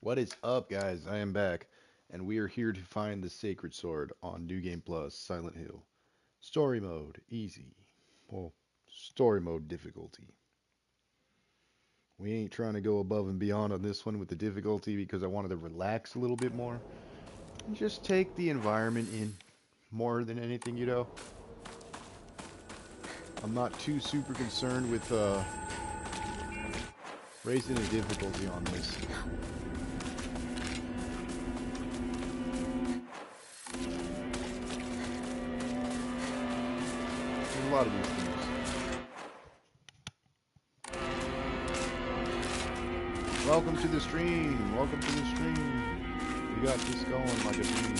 What is up, guys? I am back, and we are here to find the Sacred Sword on New Game Plus Silent Hill. Story mode, easy. Well, story mode difficulty. We ain't trying to go above and beyond on this one with the difficulty because I wanted to relax a little bit more and just take the environment in more than anything. I'm not too super concerned with raising the difficulty on this. There's a lot of these things. Welcome to the stream. Welcome to the stream. We got this going like a dream.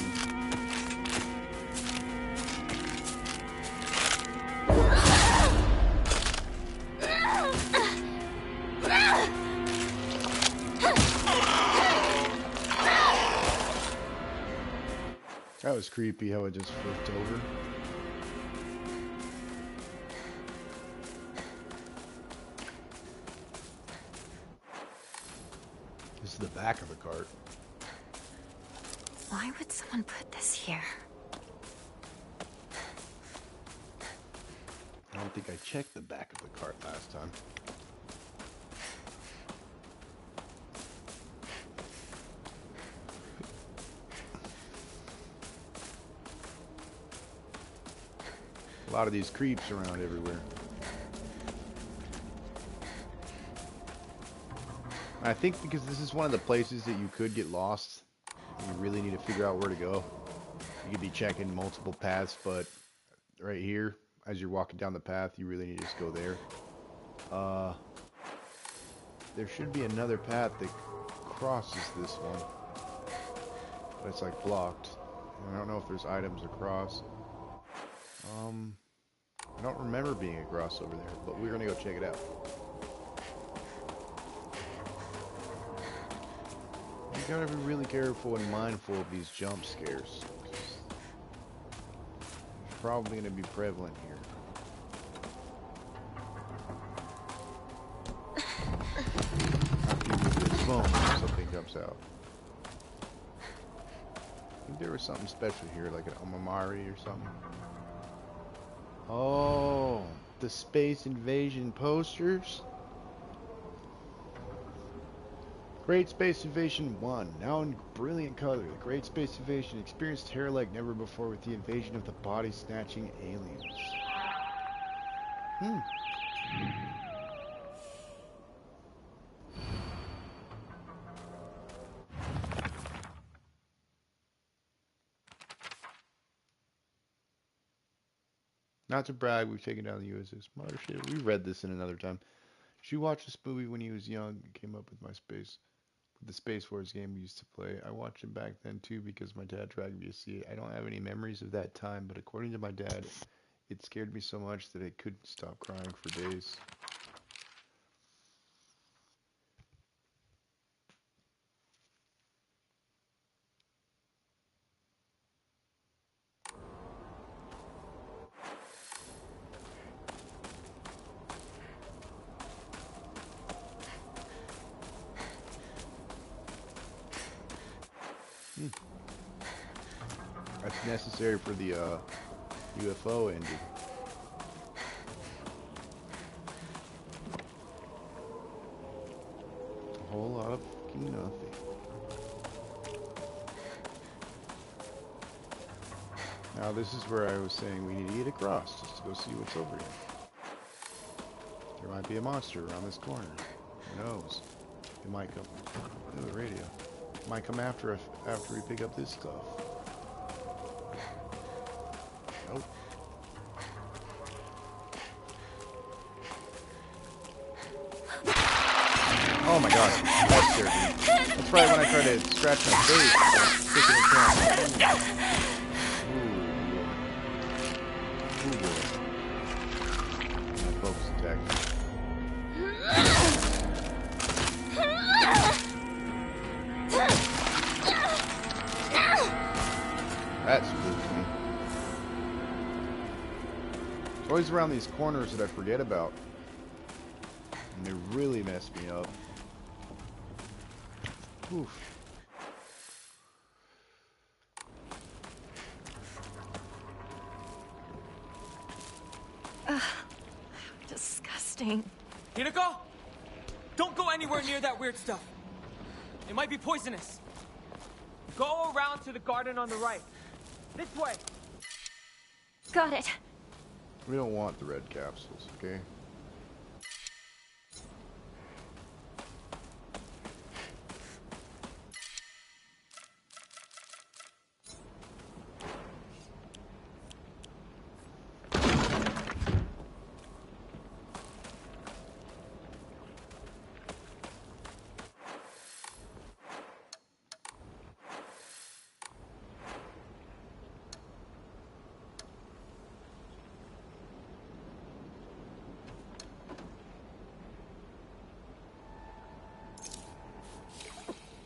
That was creepy how it just flipped over. This is the back of the cart. Why would someone put this here? I don't think I checked the back of the cart last time. A lot of these creeps around everywhere. I think because this is one of the places that you could get lost, you really need to figure out where to go. You could be checking multiple paths, but right here, as you're walking down the path, you really need to just go there. There should be another path that crosses this one, but it's like blocked. And I don't know if there's items across. I don't remember being across over there, but we're gonna go check it out. You gotta be really careful and mindful of these jump scares. It's probably gonna be prevalent here. After you move this phone, something comes out. I think there was something special here, like an Omamari or something. Oh, the Space Invasion posters? Great Space Invasion 1, now in brilliant color. The Great Space Invasion experienced terror like never before with the invasion of the body-snatching aliens. Not to brag, we've taken down the USS Mothership. We read this in another time. She watched this movie when he was young and came up with the Space Wars game we used to play. I watched it back then too because my dad dragged me to see it. I don't have any memories of that time, but according to my dad, it scared me so much that I couldn't stop crying for days. That's necessary for the UFO ending. A whole lot of fucking nothing. Now this is where I was saying we need to get across just to go see what's over here. There might be a monster around this corner. Who knows? It might come. Oh, the radio. It might come after us after we pick up this stuff. Nope. Oh my god, that scared me. That's right when I tried to scratch my face, I was sticking it down. Ooh boy. My focus attack. That spooked me. It's always around these corners that I forget about. And they really mess me up. Oof. Disgusting. Hinako! Don't go anywhere near that weird stuff. It might be poisonous. Go around to the garden on the right. This way. Got it. We don't want the red capsules, okay?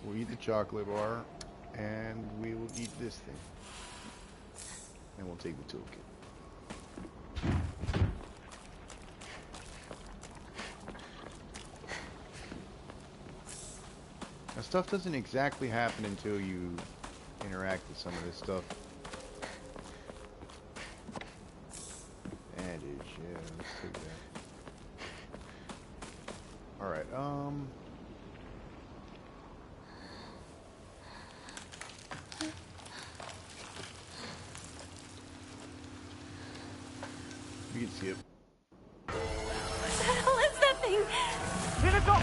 We'll eat the chocolate bar, and we will eat this thing. And we'll take the toolkit. Now, stuff doesn't exactly happen until you interact with some of this stuff. Bandage, yeah, let's take that. Alright, you can see it. What the hell is that thing? Hinako!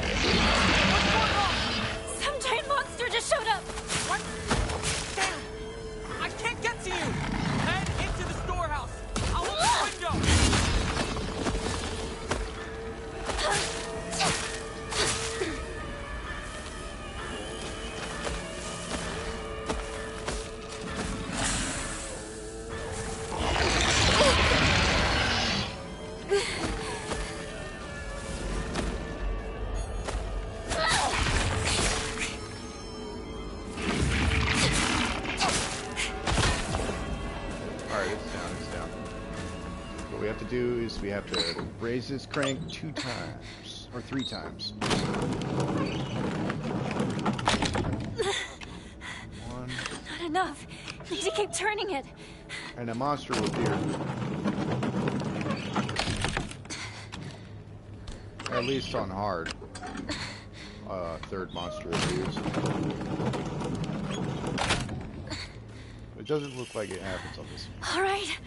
What's going on? Some giant monster just showed up. What? Damn! I can't get to you! Head into the storehouse. I'll open the window. We have to raise this crank 2 times, or 3 times. 1. Not enough. Need to keep turning it. And a monster will appear. At least on hard. 3rd monster appears. It doesn't look like it happens on this one. All right.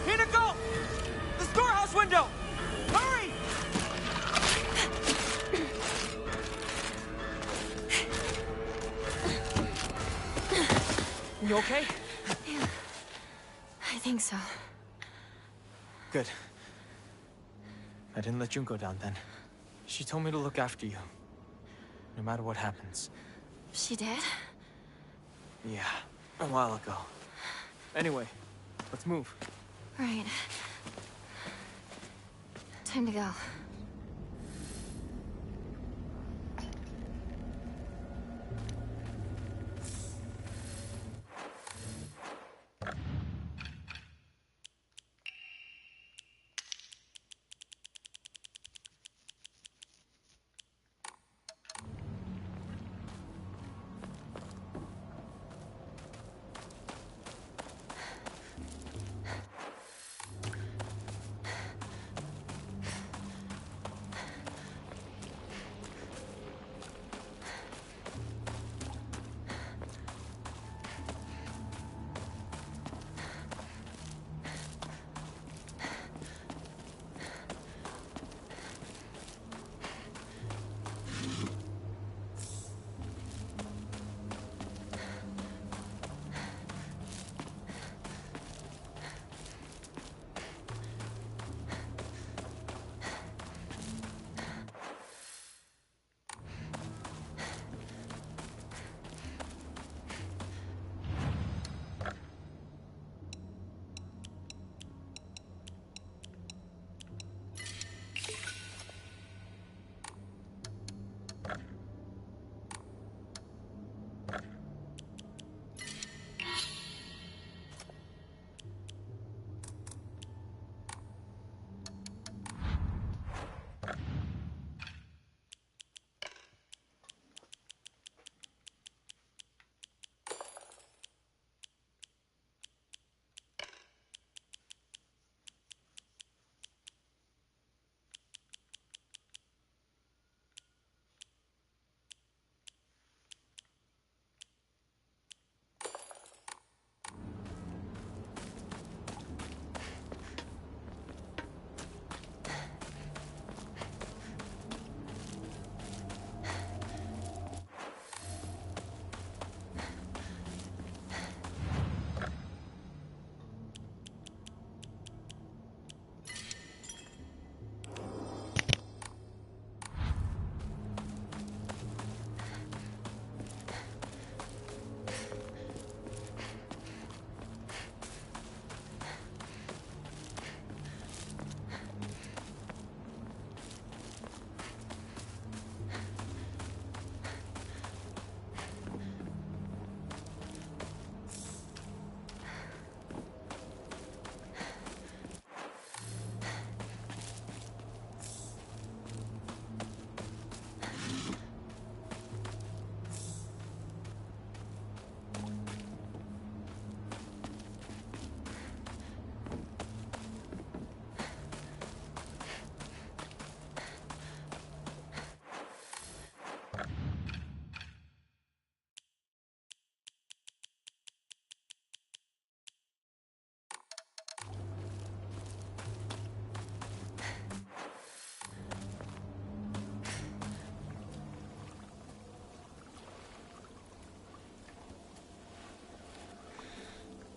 Hinako! The storehouse window! Hurry! You okay? Yeah. I think so. Good. I didn't let Junko down then. She told me to look after you. No matter what happens. She did? Yeah, a while ago. Anyway, let's move. Right. Time to go.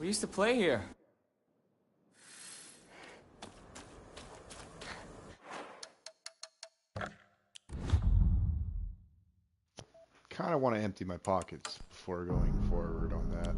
We used to play here. Kind of want to empty my pockets before going forward on that.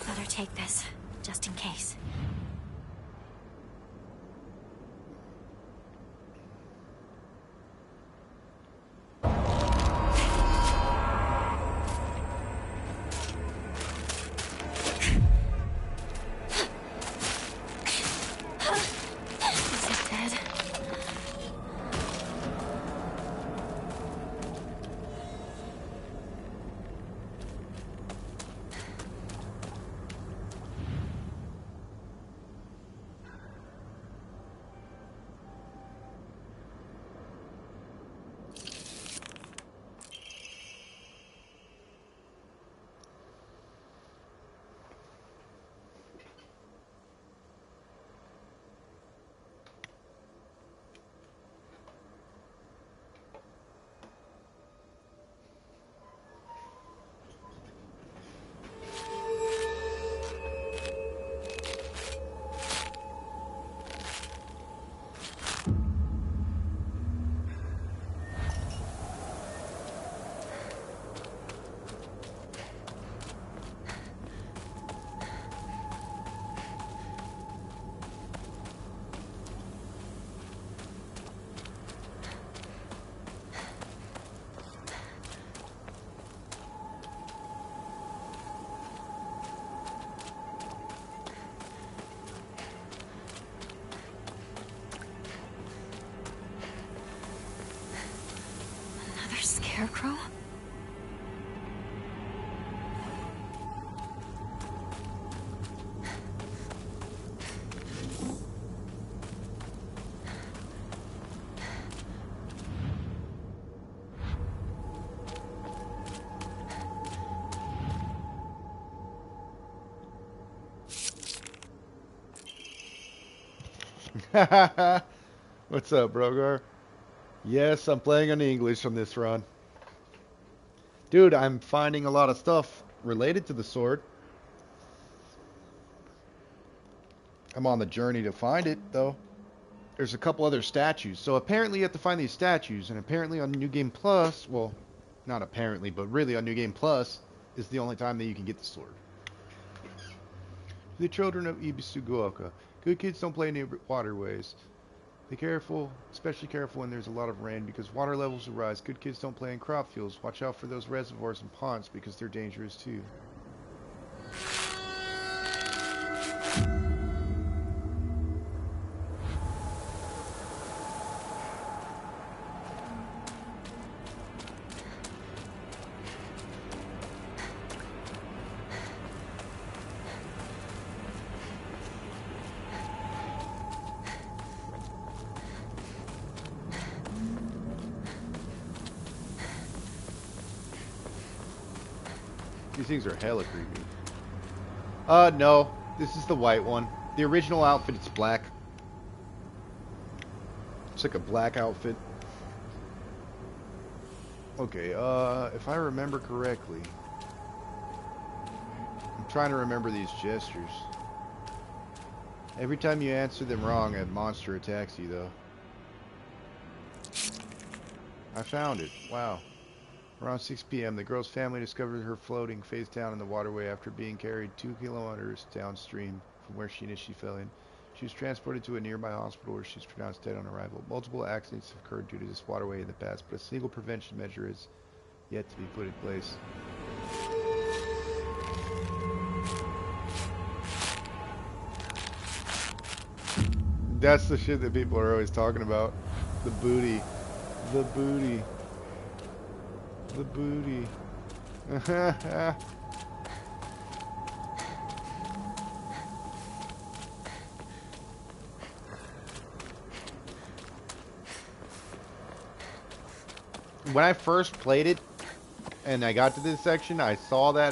Better take this, just in case. Is it dead? Another scarecrow? What's up, Brogar? Yes, I'm playing on English on this run. Dude, I'm finding a lot of stuff related to the sword. I'm on the journey to find it, though. There's a couple other statues. So apparently you have to find these statues, and apparently on New Game Plus, well, not apparently, but really on New Game Plus, is the only time that you can get the sword. The children of Ibisuguoka. Good kids don't play near waterways. Be careful, especially careful when there's a lot of rain because water levels will rise. Good kids don't play in crop fields. Watch out for those reservoirs and ponds because they're dangerous too. These things are hella creepy. No. This is the white one. The original outfit is black. It's like a black outfit. Okay, if I remember correctly... I'm trying to remember these gestures. Every time you answer them wrong, a monster attacks you, though. I found it. Wow. Around 6 p.m., the girl's family discovered her floating face down in the waterway after being carried 2 kilometers downstream from where she initially fell in. She was transported to a nearby hospital where she was pronounced dead on arrival. Multiple accidents have occurred due to this waterway in the past, but a single prevention measure is yet to be put in place. That's the shit that people are always talking about. The booty. The booty. The booty. When I first played it and I got to this section, I saw that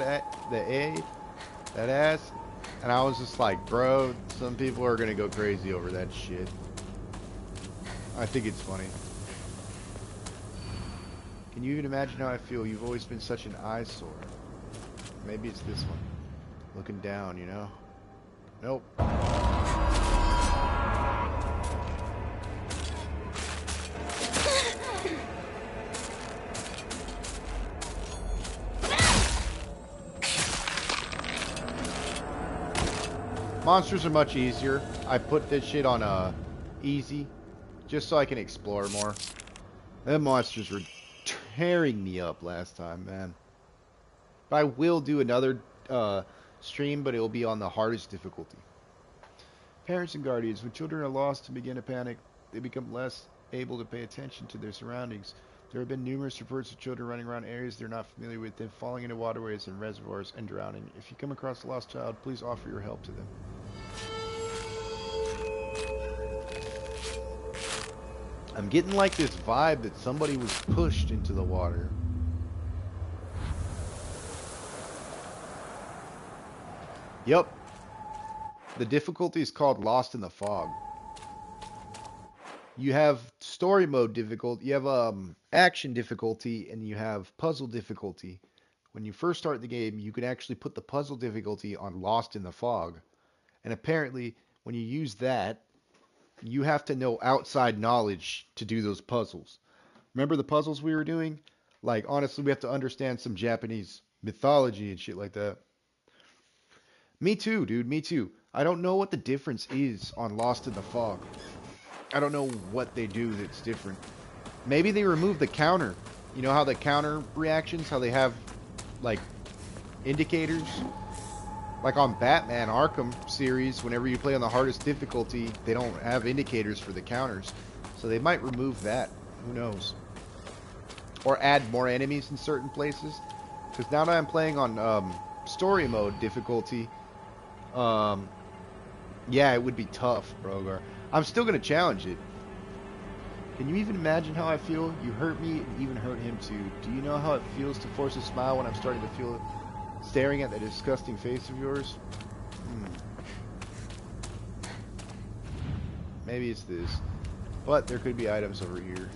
that ass, and I was just like, bro, some people are gonna go crazy over that shit. I think it's funny. Can you even imagine how I feel? You've always been such an eyesore. Maybe it's this one. Looking down, you know? Nope. Monsters are much easier. I put this shit on easy, just so I can explore more. Them monsters were tearing me up last time, man. But I will do another stream, but it will be on the hardest difficulty. Parents and guardians, when children are lost and begin to panic, they become less able to pay attention to their surroundings. There have been numerous reports of children running around areas they're not familiar with, then falling into waterways and reservoirs and drowning. If you come across a lost child, please offer your help to them. I'm getting like this vibe that somebody was pushed into the water. Yep. The difficulty is called Lost in the Fog. You have story mode difficulty, you have action difficulty, and you have puzzle difficulty. When you first start the game, you can actually put the puzzle difficulty on Lost in the Fog. And apparently, when you use that, you have to know outside knowledge to do those puzzles. Remember the puzzles we were doing? Like, honestly, we have to understand some Japanese mythology and shit like that. Me too, dude, me too. I don't know what the difference is on Lost in the Fog. I don't know what they do that's different. Maybe they remove the counter. You know how the counter reactions, how they have, like, indicators? Like on Batman Arkham series, whenever you play on the hardest difficulty, they don't have indicators for the counters. So they might remove that. Who knows? Or add more enemies in certain places. Because now that I'm playing on story mode difficulty, yeah, it would be tough, Brogar. I'm still going to challenge it. Can you even imagine how I feel? You hurt me and even hurt him too. Do you know how it feels to force a smile when I'm starting to feel it? Staring at that disgusting face of yours? Maybe it's this. But there could be items over here.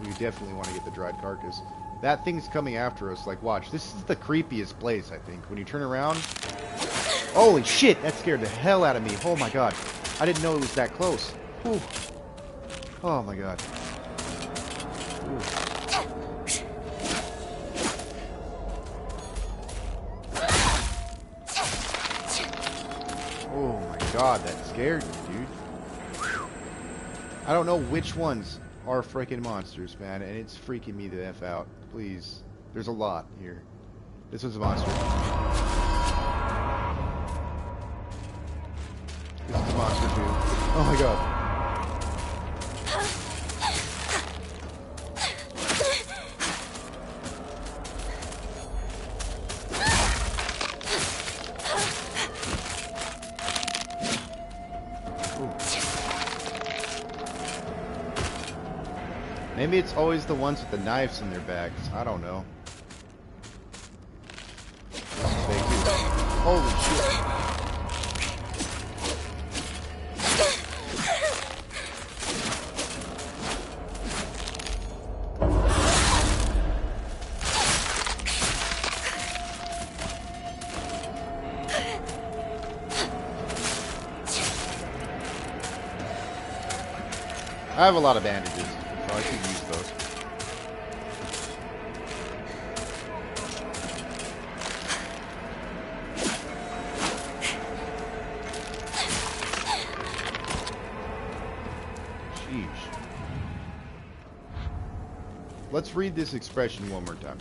We definitely want to get the dried carcass. That thing's coming after us. Like, watch. This is the creepiest place, I think. When you turn around... Holy shit! That scared the hell out of me. Oh my god. I didn't know it was that close. Whew. Oh my god. Ooh. Oh my god, that scared me, dude. I don't know which ones are freaking monsters, man, and it's freaking me the F out. Please. There's a lot here. This one's a monster. This is a monster too. Oh my god. Maybe it's always the ones with the knives in their backs. I don't know. Holy shit. I have a lot of bandages, so I could use those. Sheesh. Let's read this expression one more time.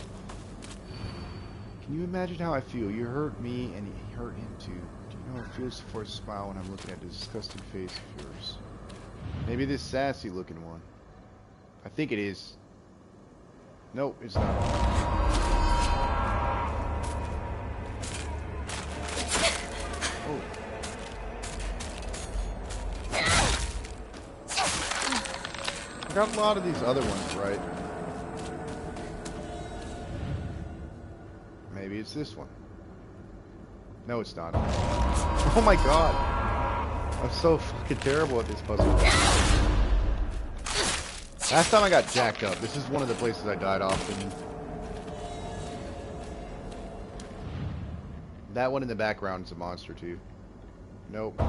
Can you imagine how I feel? You hurt me and you hurt him too. Do you know how it feels to force a smile when I'm looking at the disgusting face of yours? Maybe this sassy looking one. I think it is. Nope, it's not. Oh. I got a lot of these other ones right. Maybe it's this one. No, it's not. Oh my god. I'm so fucking terrible at this puzzle. Last time I got jacked up. This is one of the places I died often. That one in the background is a monster too. Nope.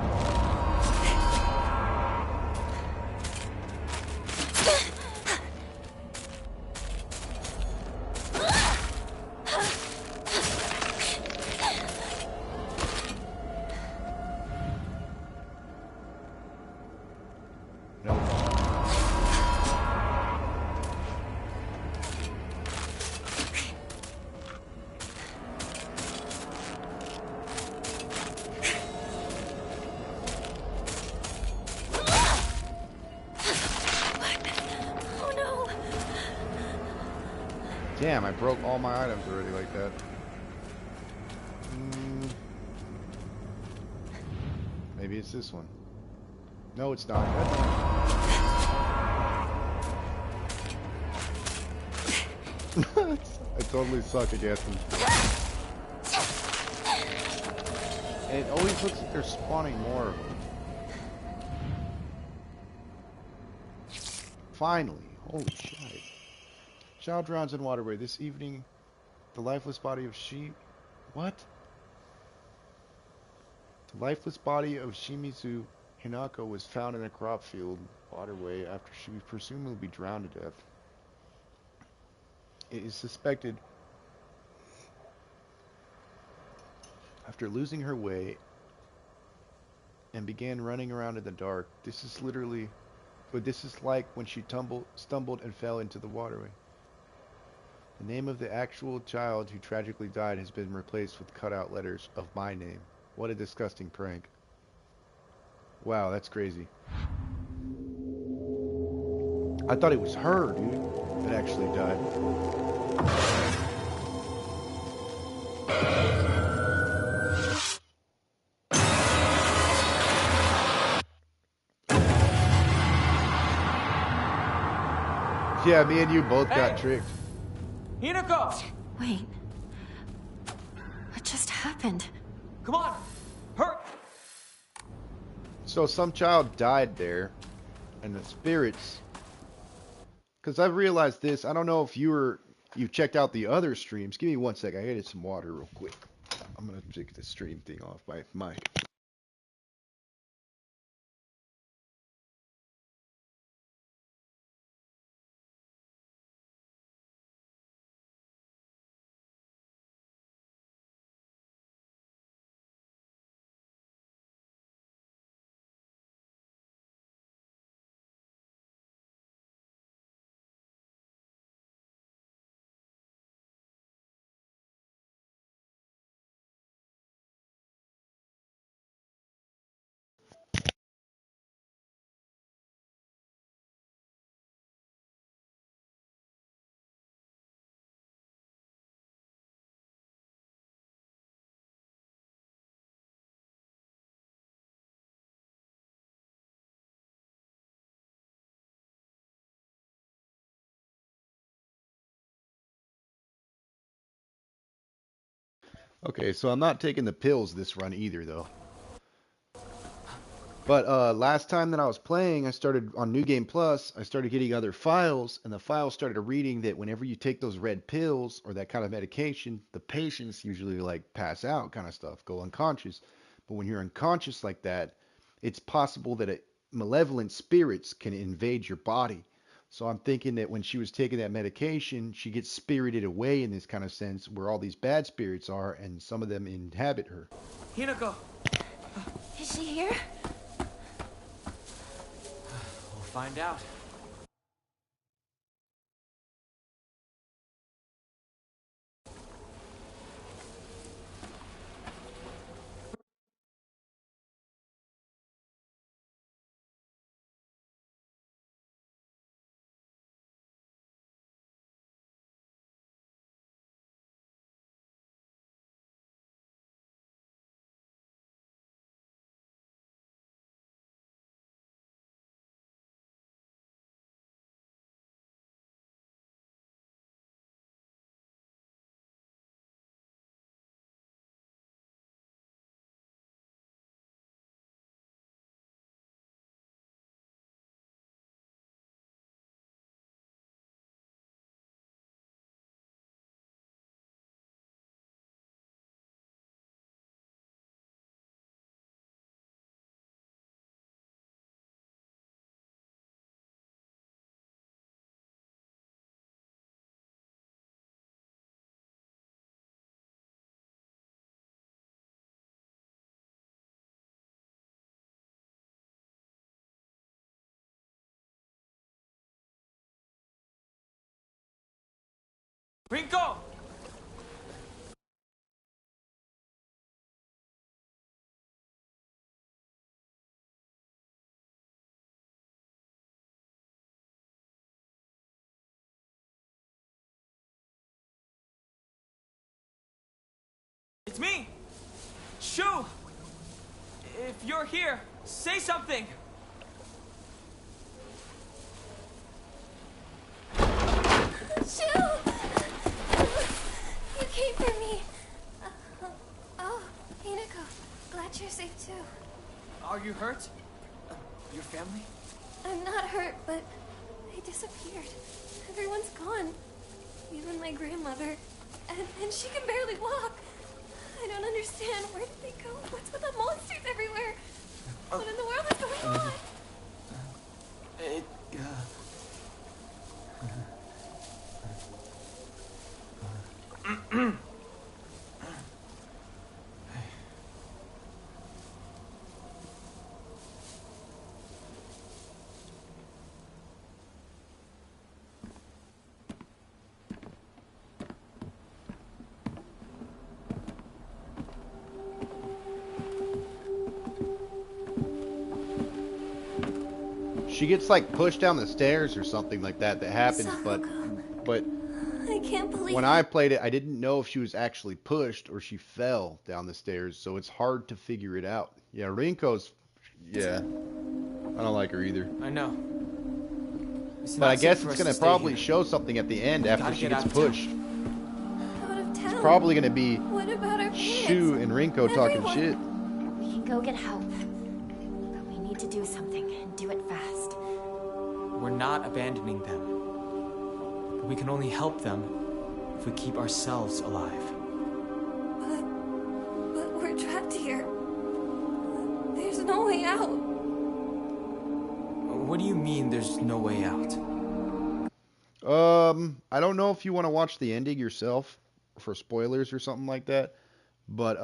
Damn, I broke all my items already like that. Maybe it's this one. No, it's not. I totally suck against them. And it always looks like they're spawning more of them. Finally. Holy shit. Child drowns in waterway. This evening, the lifeless body of What? The lifeless body of Shimizu Hinako was found in a crop field waterway after she was presumably drowned to death. It is suspected after losing her way and began running around in the dark. This is like when she stumbled and fell into the waterway. The name of the actual child who tragically died has been replaced with cutout letters of my name. What a disgusting prank. Wow, that's crazy. I thought it was her, dude, that actually died. Yeah, me and you both got tricked. Hinako! Wait. What just happened? Come on! Hurry! So some child died there, and the spirits... Because I've realized this, I don't know if you checked out the other streams. Give me 1 sec, I gotta get some water real quick. I'm gonna take the stream thing off my mic. Okay, so I'm not taking the pills this run either, though. But last time that I was playing, I started on New Game Plus, I started getting other files, and the files started reading that whenever you take those red pills or that kind of medication, the patients usually like pass out kind of stuff, go unconscious. But when you're unconscious like that, it's possible that malevolent spirits can invade your body. So I'm thinking that when she was taking that medication, she gets spirited away in this kind of sense where all these bad spirits are and some of them inhabit her. Hinako! Is she here? We'll find out. Rinko! It's me! Shu! If you're here, say something! Shu! You came for me. Oh, Hinako. Glad you're safe too. Are you hurt? Your family? I'm not hurt, but they disappeared. Everyone's gone. Even my grandmother. And she can barely walk. I don't understand. Where did they go? What's with the monsters everywhere? What in the world is going on? She gets like pushed down the stairs or something like that happens, but I can't believe when I played it, I didn't know if she was actually pushed or she fell down the stairs, so it's hard to figure it out. Yeah, Rinko's, yeah, I don't like her either. I know. But I guess it's gonna probably show something at the end after she gets pushed. out of town. It's probably gonna be What about our Shu parents? and Rinko talking Everyone. shit. We can go get help. But we need to do something and do it fast. We're not abandoning them. But we can only help them if we keep ourselves alive. But we're trapped here. There's no way out. What do you mean there's no way out? I don't know if you want to watch the ending yourself for spoilers or something like that, but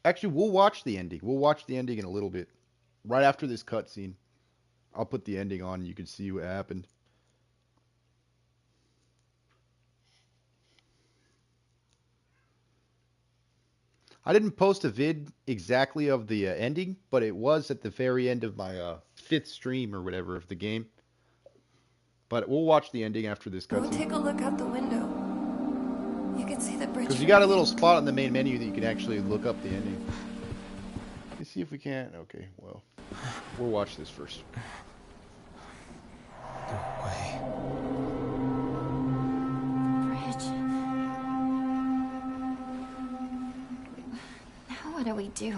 actually we'll watch the ending. We'll watch the ending in a little bit, right after this cutscene. I'll put the ending on. You can see what happened. I didn't post a vid exactly of the ending, but it was at the very end of my 5th stream or whatever of the game. But we'll watch the ending after this Go cutscene. take a look out the window. You can see the bridge. Because you got a little spot on the main menu that you can actually look up the ending. Let's see if we can. Okay, well, we'll watch this first. No way. Bridge. What do we do?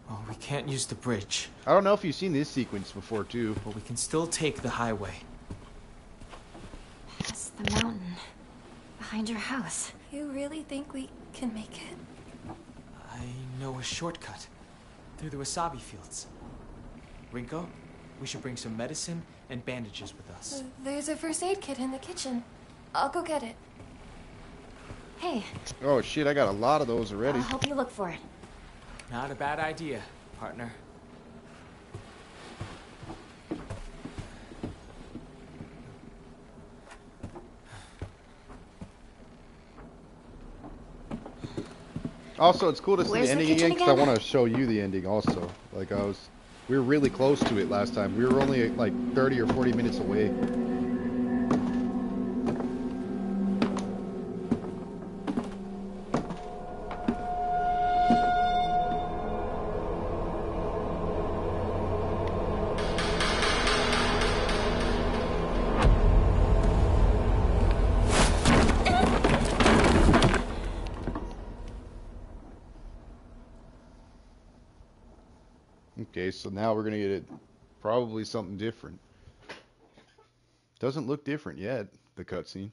Well, we can't use the bridge, I don't know if you've seen this sequence before, too. but we can still take the highway. Past the mountain. Behind your house. You really think we can make it? I know a shortcut through the wasabi fields. Rinko, we should bring some medicine and bandages with us. There's a first aid kit in the kitchen. I'll go get it. Hey, Oh, shit, I got a lot of those already. I'll help you look for it. Not a bad idea, partner. Also, it's cool to see Where's the the ending kitchen again, because I again? want to show you the ending also. Like, we were really close to it last time. We were only, like, 30 or 40 minutes away. Okay, so now we're gonna get it, probably something different. Doesn't look different yet, the cutscene.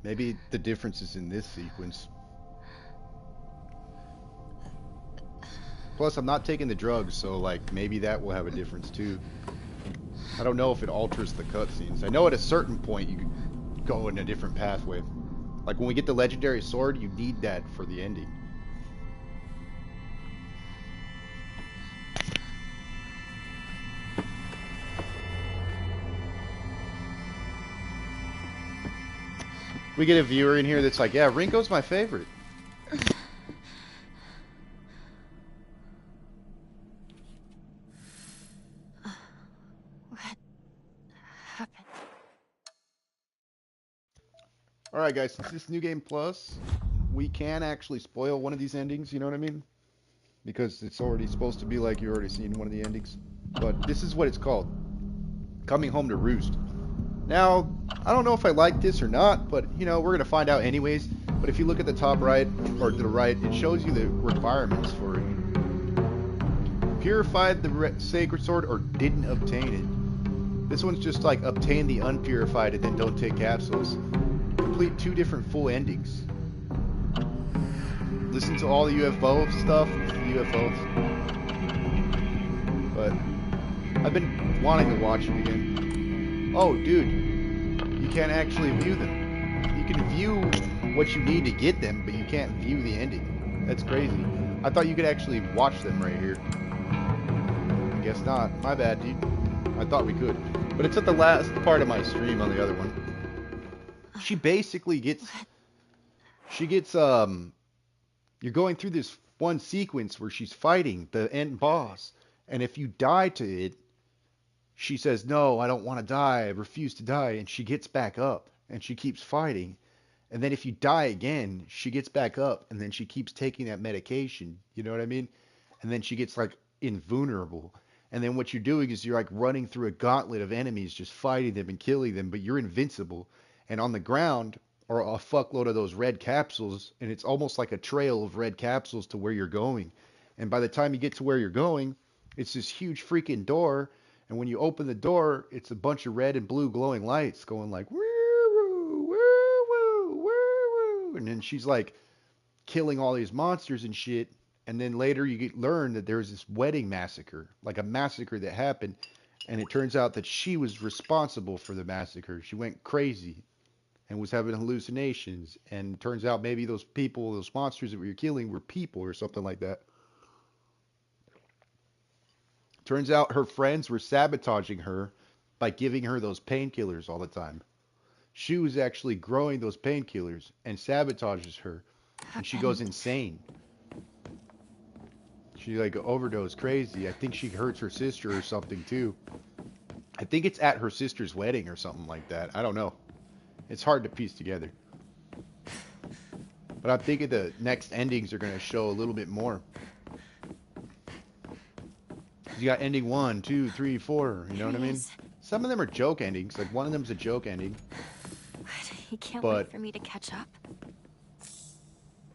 Maybe the difference is in this sequence. Plus, I'm not taking the drugs, so like maybe that will have a difference too. I don't know if it alters the cutscenes. I know at a certain point you can go in a different pathway. Like when we get the legendary sword, you need that for the ending. We get a viewer in here that's like, yeah, Rinko's my favorite. What happened? Alright guys, since this New Game Plus, we can actually spoil one of these endings, you know what I mean? Because it's already supposed to be like you already seen one of the endings. But this is what it's called. Coming Home to Roost. Now, I don't know if I like this or not, but you know, we're gonna find out anyways. But if you look at the top right, or to the right, it shows you the requirements for it. Purified the Sacred Sword or didn't obtain it. This one's just like obtain the unpurified and then don't take capsules. Complete 2 different full endings. Listen to all the UFO stuff, UFOs. But I've been wanting to watch it again. Oh, dude, you can't actually view them. You can view what you need to get them, but you can't view the ending. That's crazy. I thought you could actually watch them right here. I guess not. My bad, dude. I thought we could. But it's at the last part of my stream on the other one. She basically gets... You're going through this one sequence where she's fighting the end boss. And if you die to it, she says, no, I don't want to die. I refuse to die. And she gets back up and she keeps fighting. And then if you die again, she gets back up and then she keeps taking that medication. You know what I mean? And then she gets like invulnerable. And then what you're doing is you're like running through a gauntlet of enemies, just fighting them and killing them, but you're invincible. And on the ground are a fuckload of those red capsules. And it's almost like a trail of red capsules to where you're going. And by the time you get to where you're going, it's this huge freaking door. And when you open the door, it's a bunch of red and blue glowing lights going like, woo, woo, woo, woo, woo. And then she's like killing all these monsters and shit. And then later you learn that there's this wedding massacre, like a massacre that happened. And it turns out that she was responsible for the massacre. She went crazy and was having hallucinations. And it turns out maybe those people, those monsters that we were killing were people or something like that. Turns out her friends were sabotaging her by giving her those painkillers all the time. She was actually growing those painkillers and sabotages her. And she goes insane. She like overdosed crazy. I think she hurts her sister or something too. I think it's at her sister's wedding or something like that. I don't know. It's hard to piece together. But I'm thinking the next endings are going to show a little bit more. You got ending 1, 2, 3, 4. You know what I mean? Some of them are joke endings. Like one of them's a joke ending. He can't But wait for me to catch up.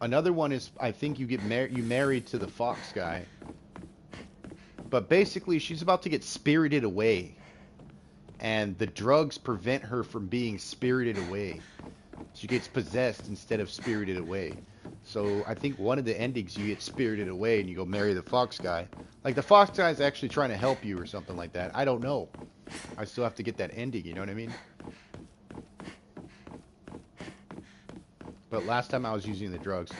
Another one is, I think you married to the fox guy. But basically, she's about to get spirited away. And the drugs prevent her from being spirited away. She gets possessed instead of spirited away. So I think one of the endings, you get spirited away and you go marry the fox guy. Like, the fox guy's actually trying to help you or something like that. I don't know. I still have to get that ending, you know what I mean? But last time I was using the drugs.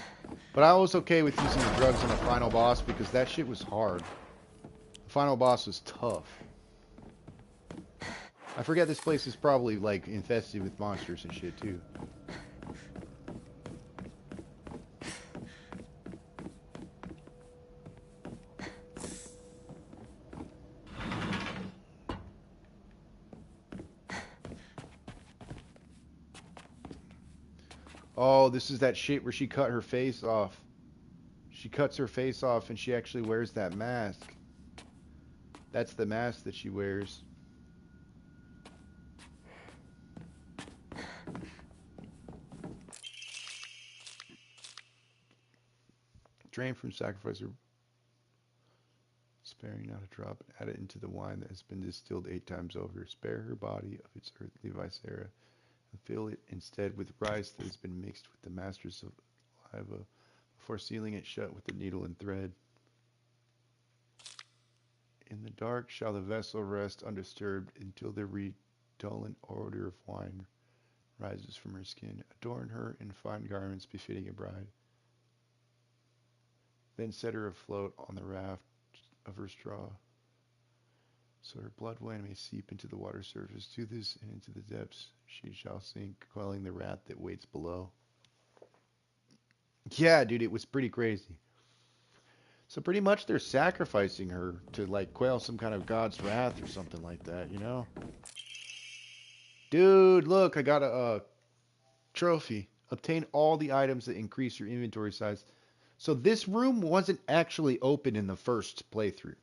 But I was okay with using the drugs on the final boss because that shit was hard. The final boss was tough. I forget this place is probably, like, infested with monsters and shit, too. Oh, this is that shit where she cut her face off. She cuts her face off and she actually wears that mask. That's the mask that she wears. Drain from sacrificer, sparing not a drop, add it into the wine that has been distilled 8 times over. Spare her body of its earthly viscera, and fill it instead with rice that has been mixed with the masters of saliva, before sealing it shut with the needle and thread. In the dark shall the vessel rest undisturbed until the redolent odor of wine rises from her skin. Adorn her in fine garments befitting a bride. Then set her afloat on the raft of her straw, so her blood wine may seep into the water surface. To this and into the depths she shall sink, quelling the wrath that waits below. Yeah, dude, it was pretty crazy. So pretty much they're sacrificing her to, like, quell some kind of god's wrath or something like that, you know? Dude, look, I got a trophy. Obtain all the items that increase your inventory size. So this room wasn't actually open in the first playthrough.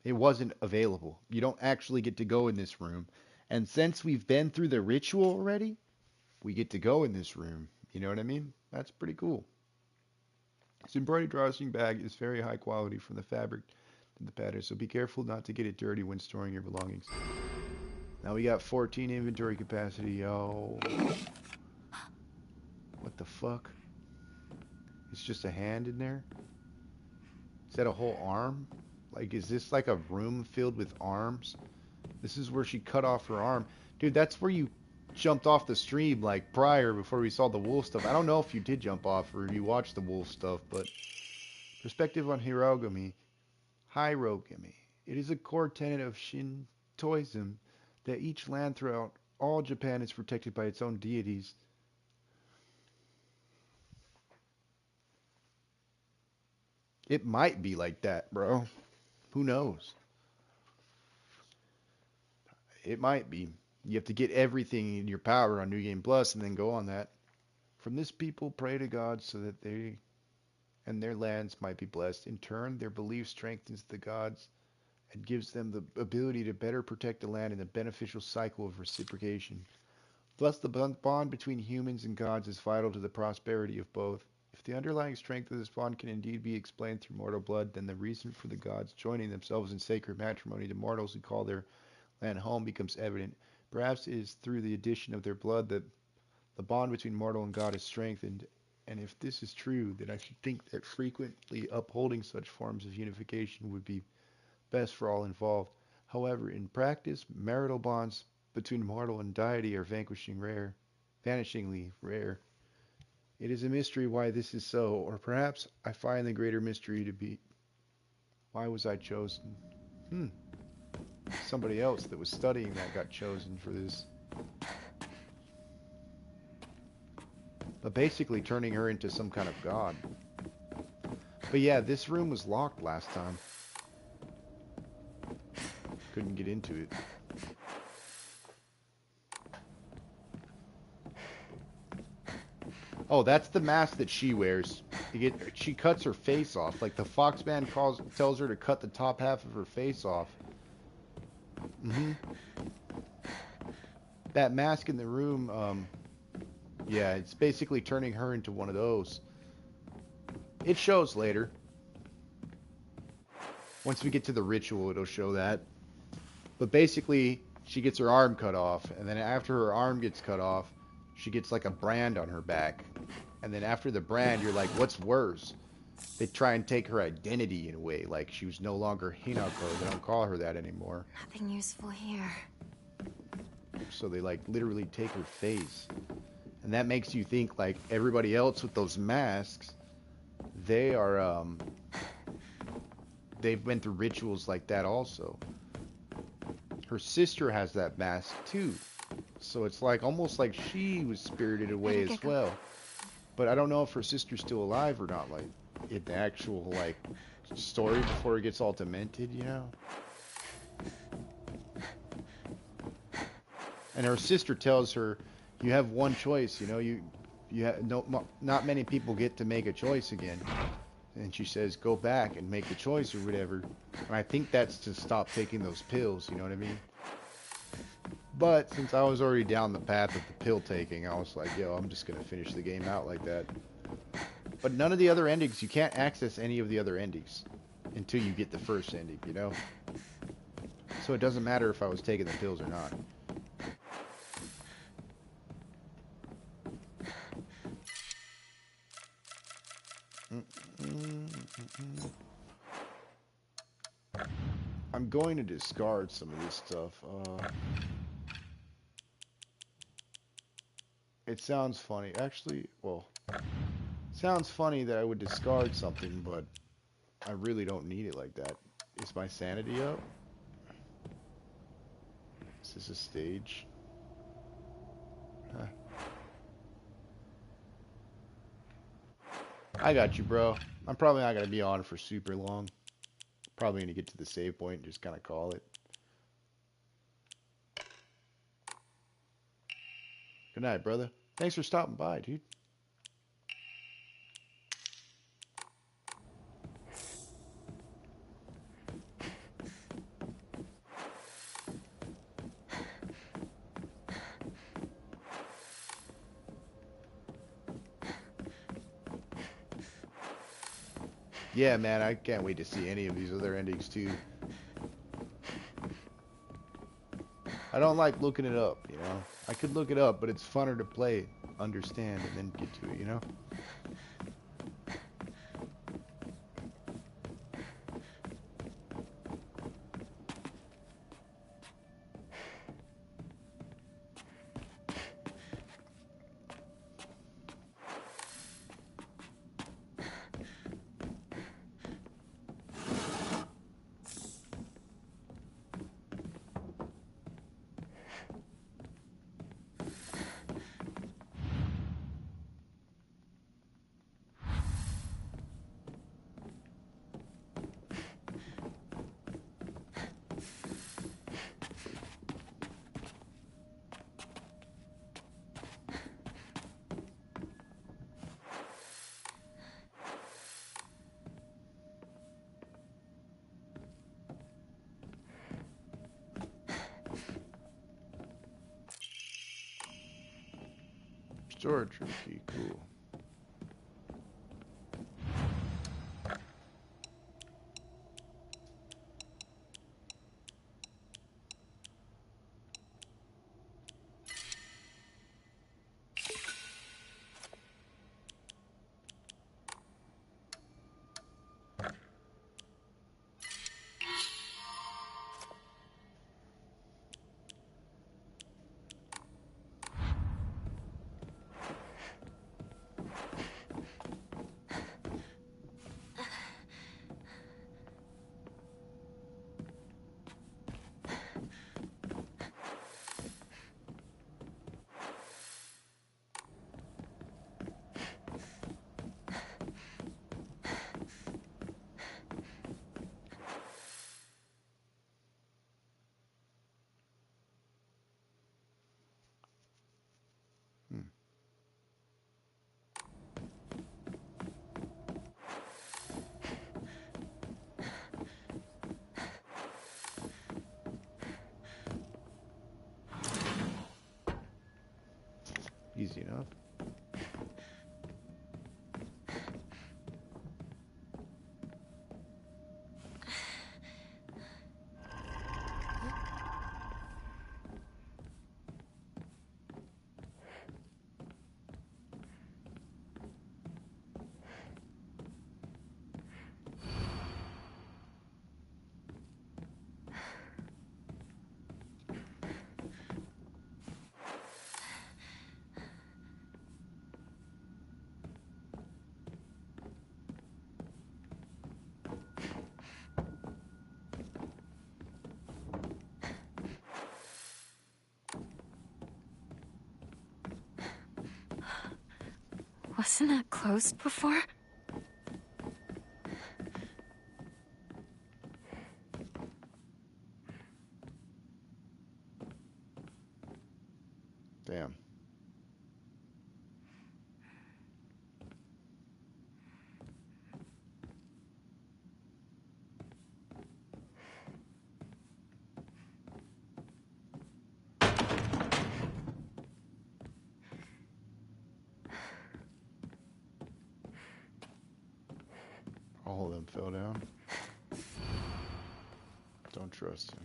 It wasn't available. You don't actually get to go in this room. And since we've been through the ritual already, we get to go in this room. You know what I mean? That's pretty cool. This embroidered drawstring bag is very high quality from the fabric to the pattern, so be careful not to get it dirty when storing your belongings. Now we got 14 inventory capacity, yo. What the fuck? It's just a hand in there? Is that a whole arm? Like, is this like a room filled with arms? This is where she cut off her arm. Dude, that's where you jumped off the stream, like, prior, before we saw the wolf stuff. I don't know if you did jump off or you watched the wolf stuff, but... Perspective on Hirogami. Hirogami. It is a core tenet of Shintoism that each land throughout all Japan is protected by its own deities. It might be like that, bro. Who knows? It might be. You have to get everything in your power on New Game Plus and then go on that. From this people pray to God so that they and their lands might be blessed. In turn, their belief strengthens the gods and gives them the ability to better protect the land in a beneficial cycle of reciprocation. Thus, the bond between humans and gods is vital to the prosperity of both. If the underlying strength of this bond can indeed be explained through mortal blood, then the reason for the gods joining themselves in sacred matrimony to mortals who call their land home becomes evident. Perhaps it is through the addition of their blood that the bond between mortal and god is strengthened, and if this is true, then I should think that frequently upholding such forms of unification would be best for all involved. However, in practice, marital bonds between mortal and deity are vanishingly rare. It is a mystery why this is so, or perhaps I find the greater mystery to be, why was I chosen? Somebody else that was studying that got chosen for this. But basically turning her into some kind of god. But yeah, this room was locked last time. Couldn't get into it. Oh, that's the mask that she wears. She cuts her face off. Like, the Foxman tells her to cut the top half of her face off. That mask in the room, yeah, it's basically turning her into one of those. It shows later. Once we get to the ritual, it'll show that. But basically, she gets her arm cut off, and then after her arm gets cut off, she gets like a brand on her back. And then after the brand, you're like, what's worse? They try and take her identity in a way, like she was no longer Hinako. They don't call her that anymore. Nothing useful here. So they like literally take her face. And that makes you think like everybody else with those masks, they are, they've been through rituals like that also. Her sister has that mask too. So it's like almost like she was spirited away as well. But I don't know if her sister's still alive or not, like in the actual like story before it gets all demented, you know? And her sister tells her, you have one choice, you know, you have not many people get to make a choice again. And she says, go back and make the choice or whatever. And I think that's to stop taking those pills, you know what I mean? But since I was already down the path of the pill taking, I was like, yo, I'm just going to finish the game out like that. But none of the other endings, you can't access any of the other endings until you get the first ending, you know? So it doesn't matter if I was taking the pills or not. I'm going to discard some of this stuff. It sounds funny. Actually, well, sounds funny that I would discard something, but I really don't need it like that. Is my sanity up? Is this a stage? Huh. I got you, bro. I'm probably not going to be on for super long. Probably going to get to the save point and just kind of call it. Good night, brother. Thanks for stopping by, dude. Yeah, man, I can't wait to see any of these other endings, too. I don't like looking it up, you know? I could look it up, but it's funner to play it, understand, and then get to it, you know? Storage room key, cool. Easy enough. Wasn't that closed before? Damn. All of them fell down. Don't trust him.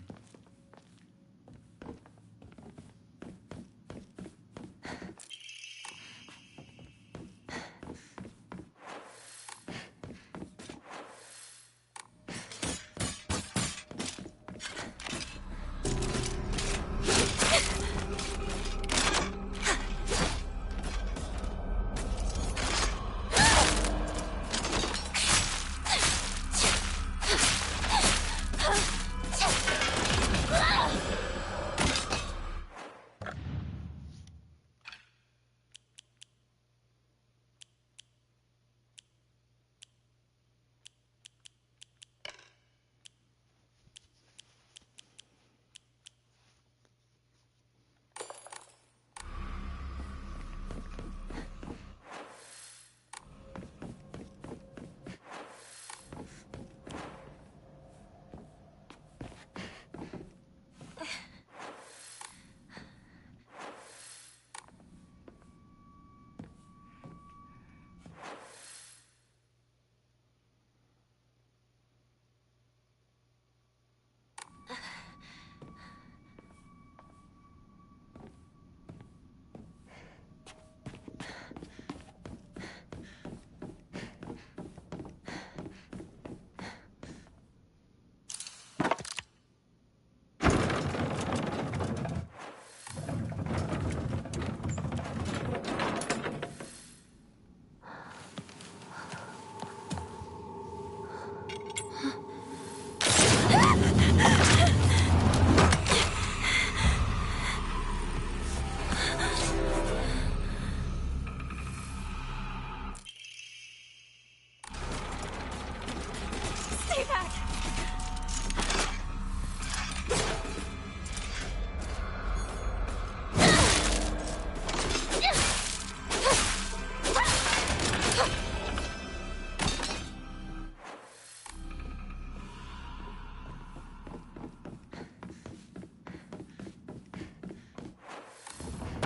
Stay back!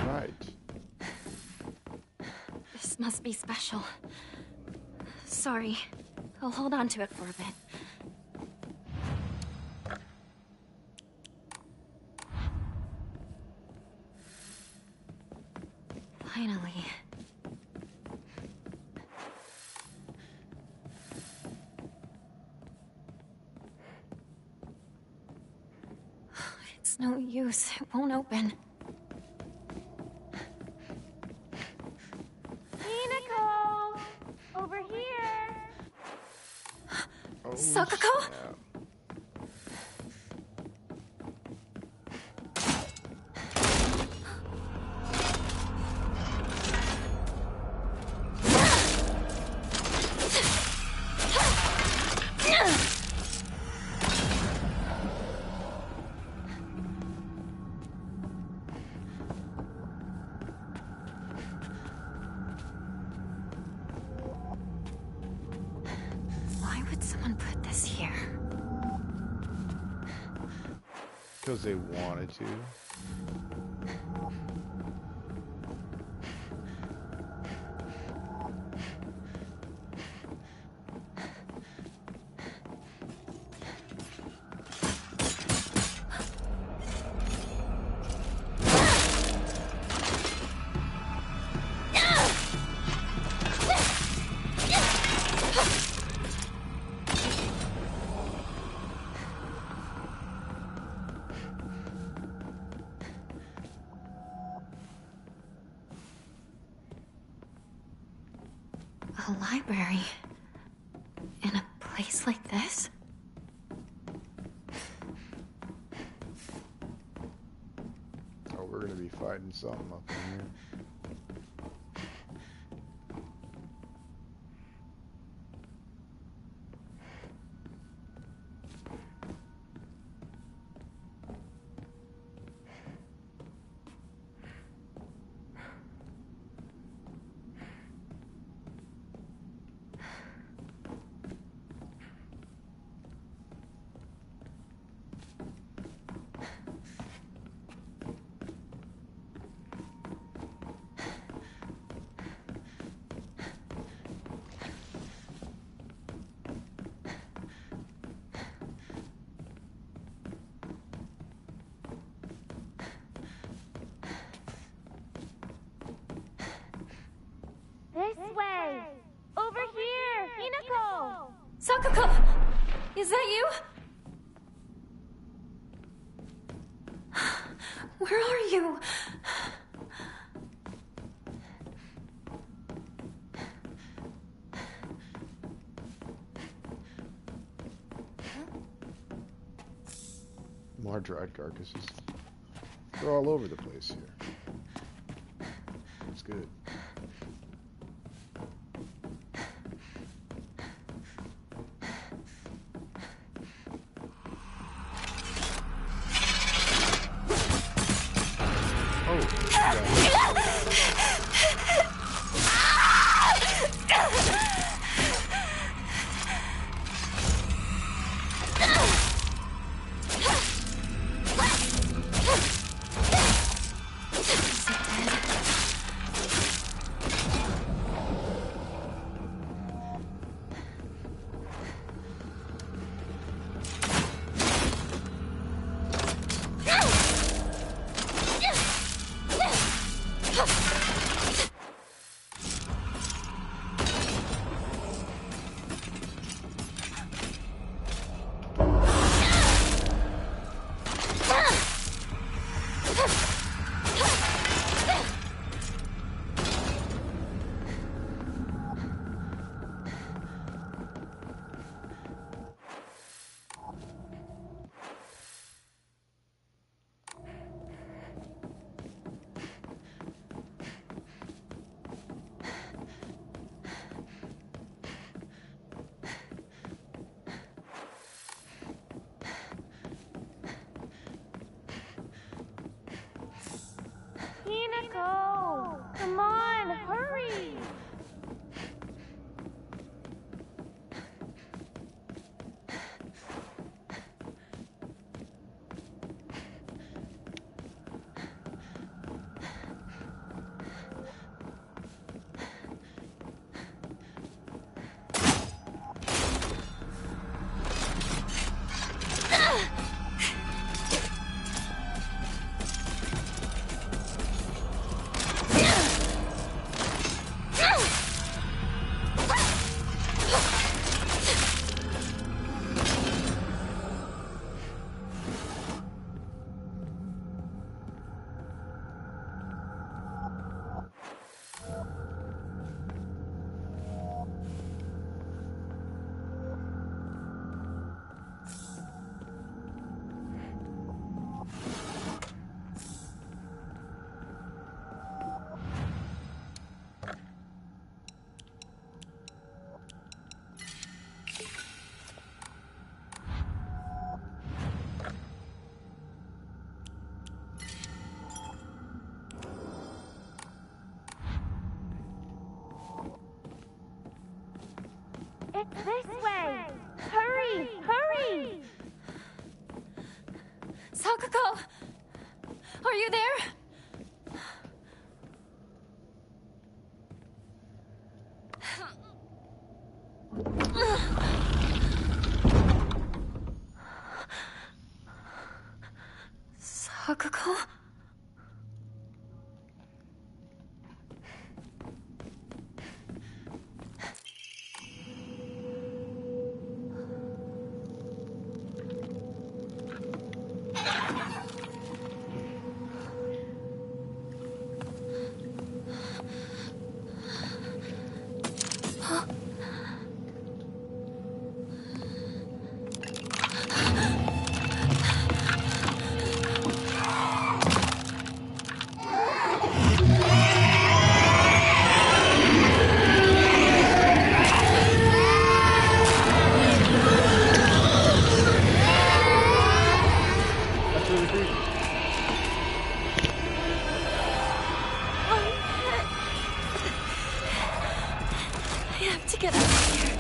Right. This must be special. Sorry. I'll hold on to it for a bit. Finally. It's no use. It won't open. Hinako! Over here! Oh, Sakako? snap. Why would someone put this here? Because they wanted to. A library? In a place like this? Oh, we're gonna be fighting something up in here. Is that you? Where are you? More dried carcasses. They're all over the place here. It's good. Hinako! Come on, hurry! It's this way! Hurry! Hurry! Sakuko! Are you there? Sakuko? That's really creepy. I have to get out of here.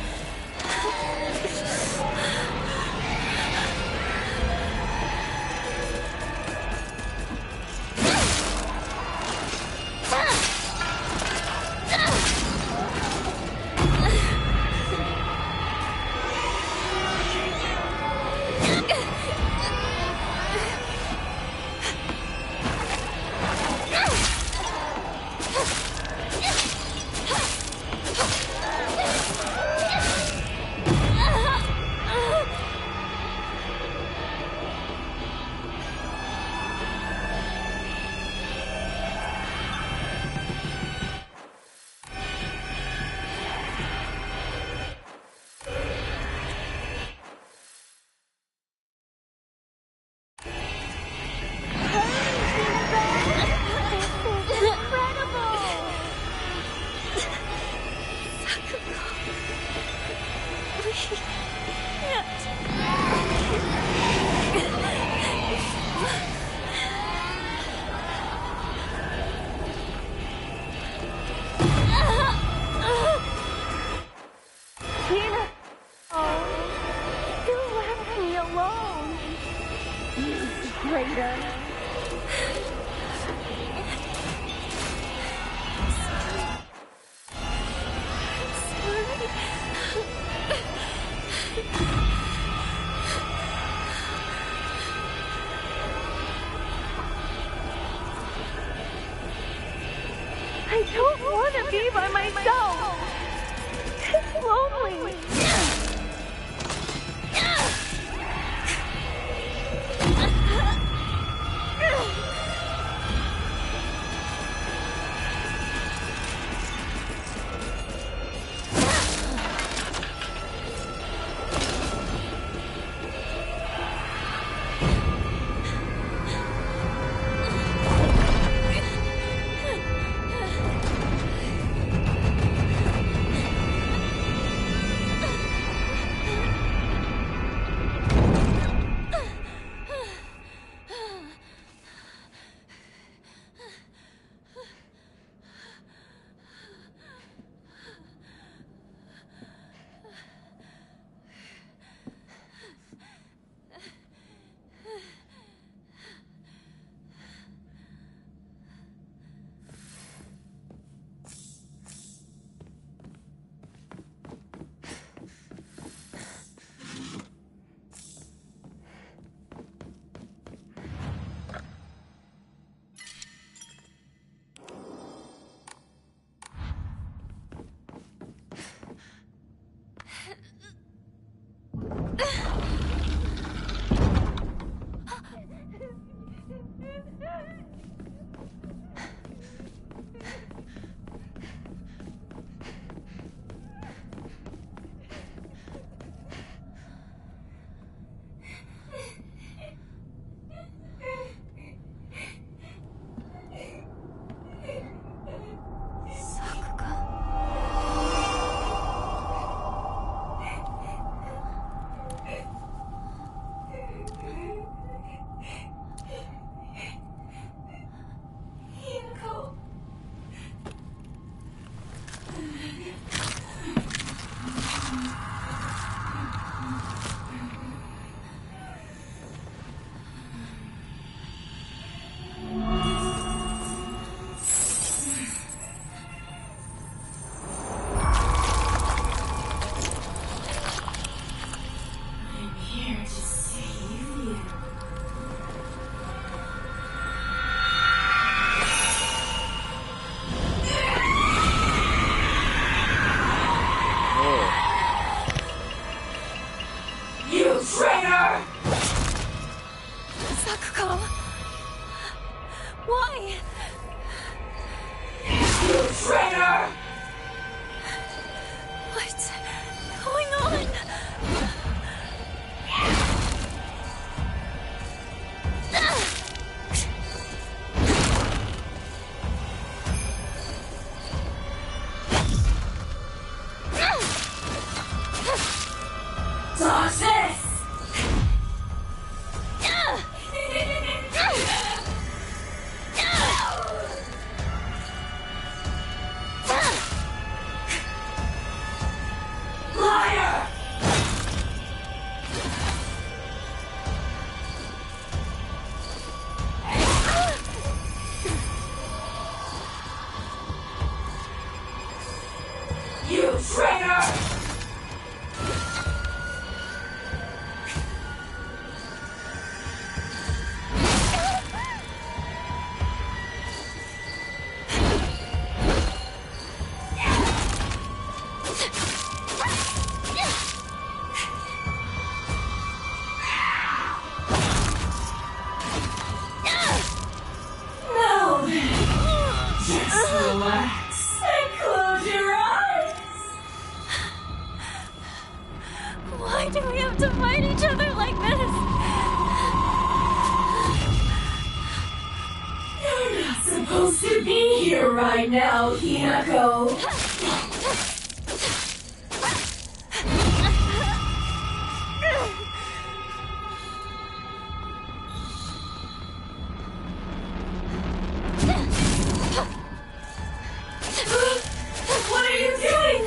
traitor! I don't want to be by myself. It's lonely. Sakuko! Why? You traitor! What's going on? Toxis! Liar! You traitor! Now then, just relax and close your eyes. Why do we have to fight each other like this? You're not supposed to be here right now, Hinako. What are you doing?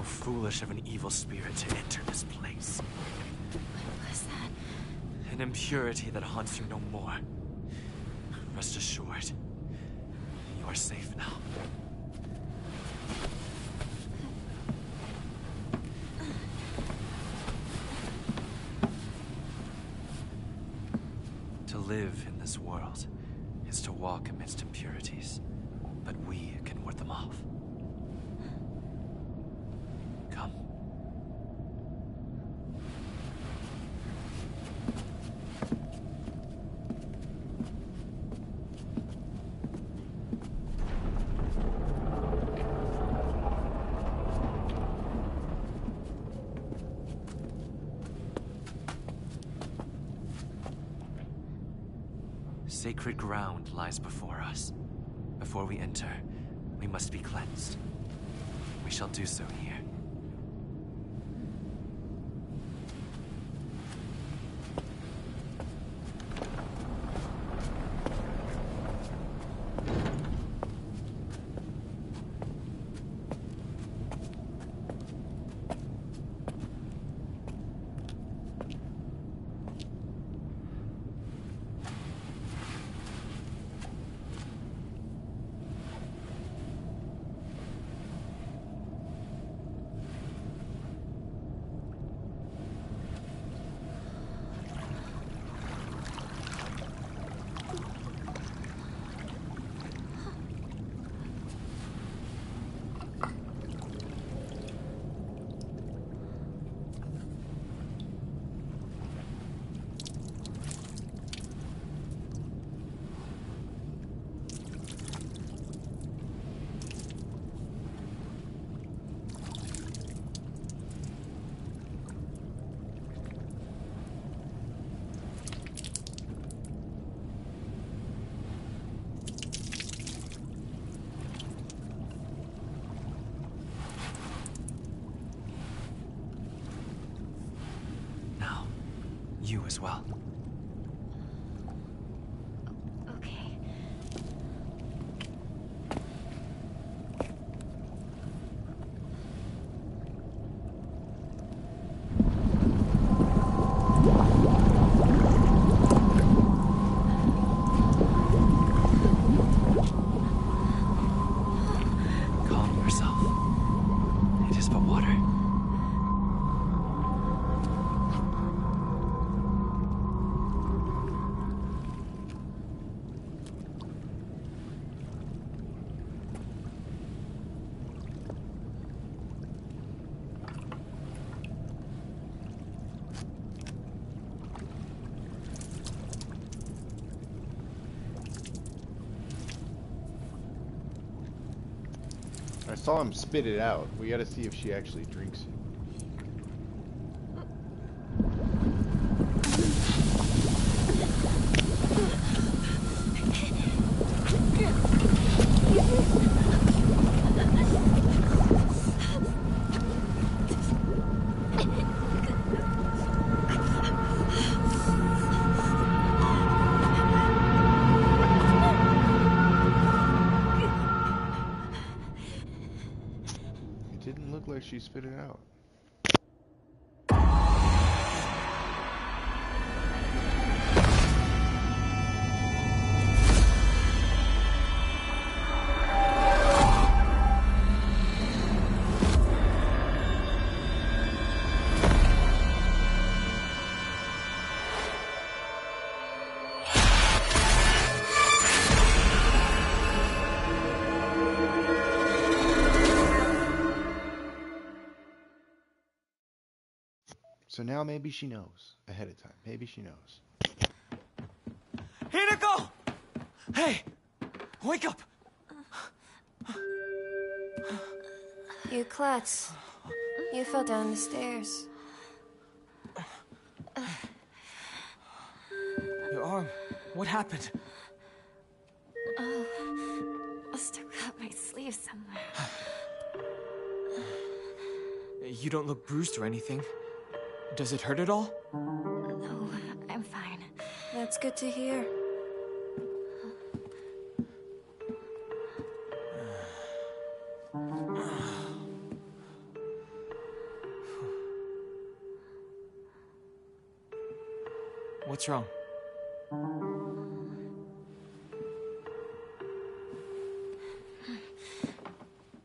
foolish of an evil spirit to enter this place. What was that? An impurity that haunts you no more. Rest assured, you are safe now. To live in this world is to walk amidst impurities, but we can ward them off. Come. Sacred ground lies before us. Before we enter, we must be cleansed. We shall do so here. You as well. Okay. Calm yourself. It is but water. I saw him spit it out. We gotta see if she actually drinks it. Didn't look like she spit it out. So now maybe she knows ahead of time. Maybe she knows. Hinako! Hey! Wake up! You klutz. You fell down the stairs. Your arm. What happened? Oh, must have cut my sleeve somewhere. You don't look bruised or anything. Does it hurt at all? No, I'm fine. That's good to hear. What's wrong?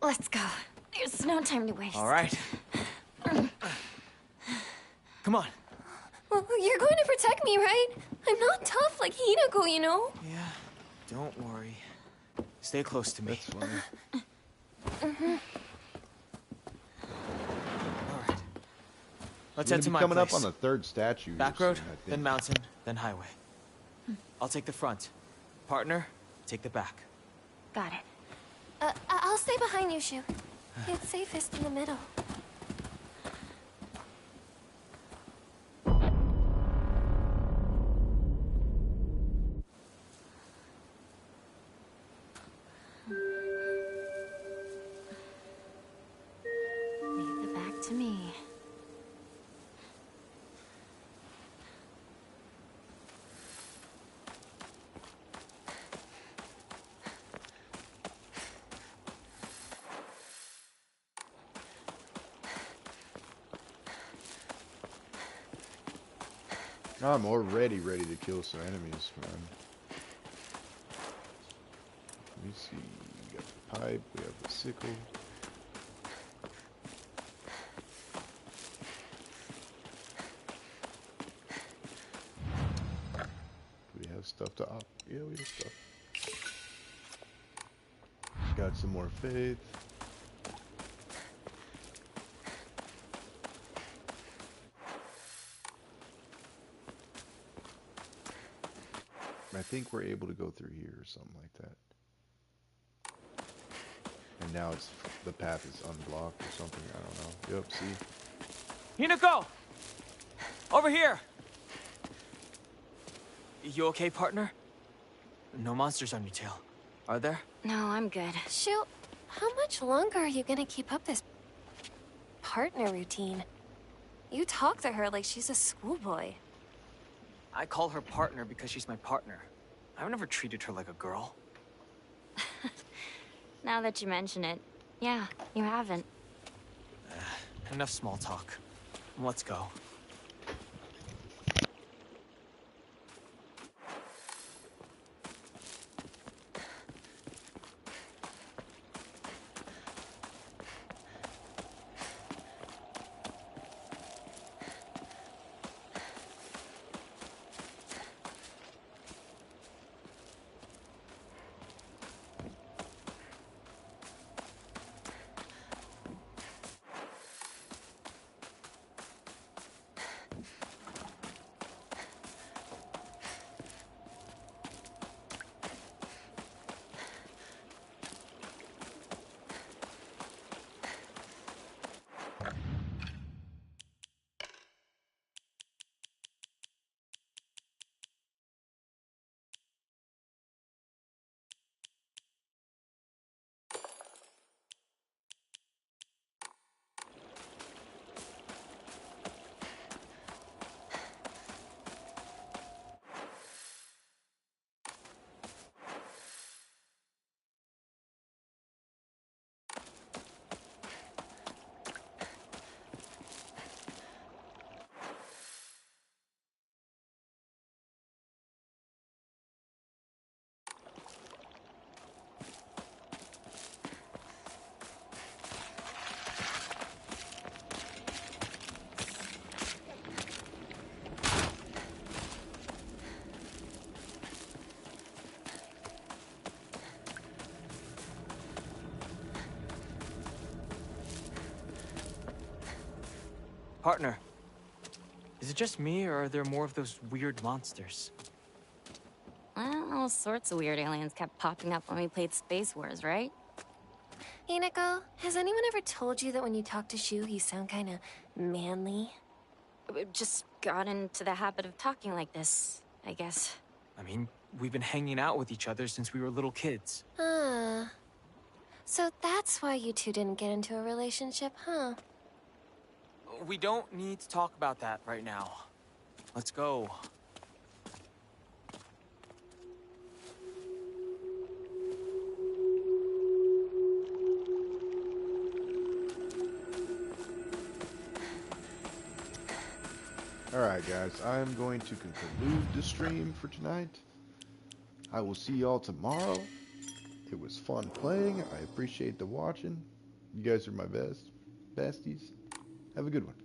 Let's go. There's no time to waste. All right. Come on. Well, you're going to protect me, right? I'm not tough like Hinako, you know? Yeah, don't worry. Stay close to me. That's funny. All right. Let's We're head to gonna my be coming place. up on the third statue. Back soon, road, I think. then mountain, then highway. I'll take the front. Partner, take the back. Got it. I'll stay behind you, Shu. It's safest in the middle. Leave the back to me. I'm already ready to kill some enemies, man. Let me see. We got the pipe, we have the sickle. Do we have stuff to op? Yeah, we have stuff. Got some more faith. I think we're able to go through here or something like that. And now it's the path is unblocked or something. I don't know. Yep, see? Hinako! Over here! You okay, partner? No monsters on your tail, are there? No, I'm good. Shu, how much longer are you gonna keep up this partner routine? You talk to her like she's a schoolboy. I call her partner because she's my partner. I've never treated her like a girl. Now that you mention it, yeah, you haven't. Enough small talk. Let's go. Partner, is it just me, or are there more of those weird monsters? Well, all sorts of weird aliens kept popping up when we played Space Wars, right? Hinako, has anyone ever told you that when you talk to Shu, you sound kinda manly? We just got into the habit of talking like this, I guess. I mean, we've been hanging out with each other since we were little kids. So that's why you two didn't get into a relationship, huh? We don't need to talk about that right now. Let's go. Alright guys, I'm going to conclude the stream for tonight. I will see y'all tomorrow. It was fun playing. I appreciate the watching. You guys are my besties. Have a good one.